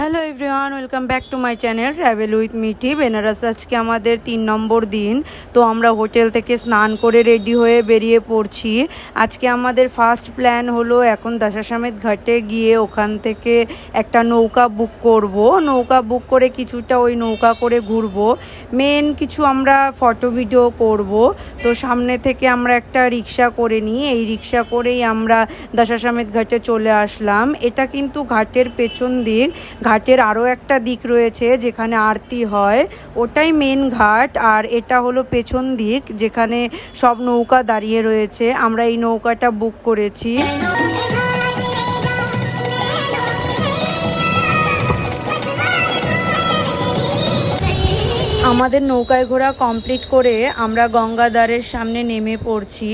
Hello everyone, welcome back to my channel travel with Mithi Banaras. আজকে আমাদের 3 নম্বর দিন। তো আমরা হোটেল থেকে স্নান করে রেডি হয়ে বেরিয়ে পড়ছি। আজকে আমাদের ফার্স্ট প্ল্যান হলো এখন দশাশ্বমেধ ঘাটে গিয়ে ওখান থেকে একটা নৌকা বুক করব। নৌকা বুক করে কিছুটা ওই নৌকা করে ঘুরবো। মেন কিছু আমরা ফটো ভিডিও করব। তো সামনে থেকে আমরা একটা রিক্সা করে নিই, এই রিক্সা করেই আমরা দশাশ্বমেধ ঘাটে চলে আসলাম। এটা কিন্তু ঘাটের পেছন দিক। ঘাটের আরও একটা দিক রয়েছে যেখানে আরতি হয়, ওটাই মেন ঘাট। আর এটা হলো পেছন দিক যেখানে সব নৌকা দাঁড়িয়ে রয়েছে। আমরা এই নৌকাটা বুক করেছি। আমাদের নৌকায় ঘোরা কমপ্লিট করে আমরা গঙ্গাদ্বারের সামনে নেমে পড়ছি।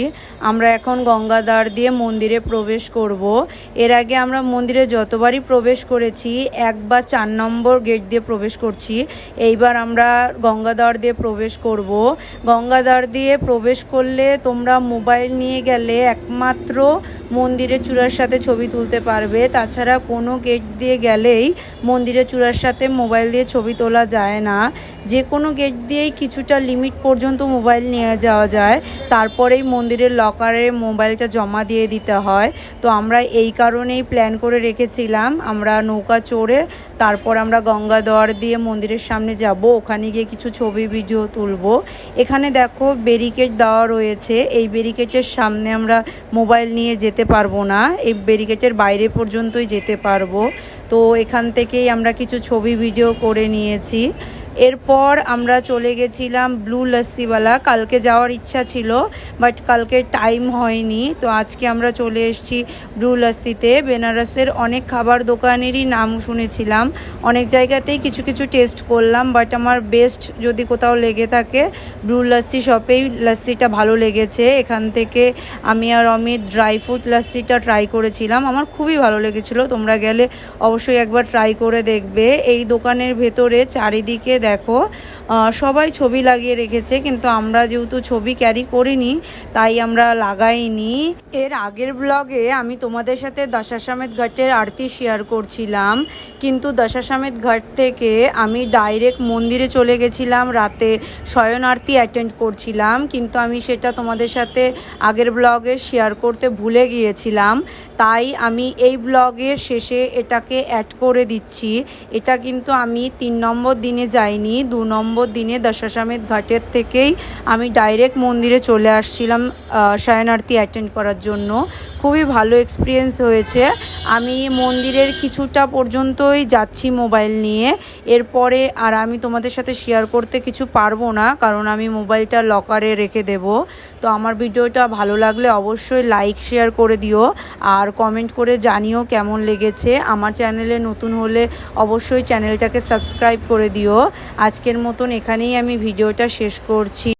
আমরা এখন গঙ্গাদ্বার দিয়ে মন্দিরে প্রবেশ করব। এর আগে আমরা মন্দিরে যতবারই প্রবেশ করেছি 1 বা 4 নম্বর গেট দিয়ে প্রবেশ করছি। এইবার আমরা গঙ্গাদ্বার দিয়ে প্রবেশ করব। গঙ্গাদ্বার দিয়ে প্রবেশ করলে তোমরা মোবাইল নিয়ে গেলে একমাত্র মন্দিরের চূড়ার সাথে ছবি তুলতে পারবে। তাছাড়া কোনো গেট দিয়ে গেলেই মন্দিরের চূড়ার সাথে মোবাইল দিয়ে ছবি তোলা যায় না। যে কোনো গেট দিয়েই কিছুটা লিমিট পর্যন্ত মোবাইল নিয়ে যাওয়া যায়, তারপরেই মন্দিরের লকারে মোবাইলটা জমা দিয়ে দিতে হয়। তো আমরা এই কারণেই প্ল্যান করে রেখেছিলাম আমরা নৌকা চড়ে তারপর আমরা গঙ্গাদ্বার দিয়ে মন্দিরের সামনে যাব, ওখানে গিয়ে কিছু ছবি ভিডিও তুলব। এখানে দেখো ব্যারিকেড দেওয়া রয়েছে, এই ব্যারিকেডের সামনে আমরা মোবাইল নিয়ে যেতে পারবো না, এই ব্যারিকেডের বাইরে পর্যন্তই যেতে পারবো। তো এখান থেকেই আমরা কিছু ছবি ভিডিও করে নিয়েছি। এরপর আমরা চলে গেছিলাম ব্লু লস্যিওয়ালা। কালকে যাওয়ার ইচ্ছা ছিল বাট কালকে টাইম হয়নি, তো আজকে আমরা চলে এসেছি ব্লু লস্যিতে। বেনারসের অনেক খাবার দোকানেরই নাম শুনেছিলাম, অনেক জায়গাতেই কিছু কিছু টেস্ট করলাম, বাট আমার বেস্ট যদি কোথাও লেগে থাকে ব্লু লস্যি শপেই লস্যিটা ভালো লেগেছে। এখান থেকে আমি আর অমিত ড্রাই ফ্রুট লস্যিটা ট্রাই করেছিলাম, আমার খুবই ভালো লেগেছিলো। তোমরা গেলে অবশ্যই একবার ট্রাই করে দেখবে। এই দোকানের ভেতরে চারিদিকে দেখো সবাই ছবি লাগিয়ে রেখেছে, কিন্তু আমরা যেহেতু ছবি ক্যারি করিনি তাই আমরা লাগাইনি। এর আগের ব্লগে আমি তোমাদের সাথে দশাশ্বমেধ ঘাটের আরতি শেয়ার করছিলাম, কিন্তু দশাশ্বমেধ ঘাট থেকে আমি ডাইরেক্ট মন্দিরে চলে গেছিলাম, রাতে শয়ন আরতি অ্যাটেন্ড করছিলাম, কিন্তু আমি সেটা তোমাদের সাথে আগের ব্লগে শেয়ার করতে ভুলে গিয়েছিলাম। তাই আমি এই ব্লগের শেষে এটাকে অ্যাড করে দিচ্ছি। এটা কিন্তু আমি 3 নম্বর দিনে যাইনি, 2 নম্বর দিনে দশাশ্বমেধ ঘাটের থেকেই আমি ডাইরেক্ট মন্দিরে চলে আসছিলাম শয়ন আরতি অ্যাটেন্ড করার জন্য। খুবই ভালো এক্সপিরিয়েন্স হয়েছে। আমি মন্দিরের কিছুটা পর্যন্তই যাচ্ছি মোবাইল নিয়ে, এরপরে আর আমি তোমাদের সাথে শেয়ার করতে কিছু পারবো না, কারণ আমি মোবাইলটা লকারে রেখে দেব। তো আমার ভিডিওটা ভালো লাগলে অবশ্যই লাইক শেয়ার করে দিও আর কমেন্ট করে জানিও কেমন লেগেছে। আমার চ্যানেলে নতুন হলে অবশ্যই চ্যানেলটাকে সাবস্ক্রাইব করে দিও। আজকের মতন এখানেই আমি ভিডিওটা শেষ করছি।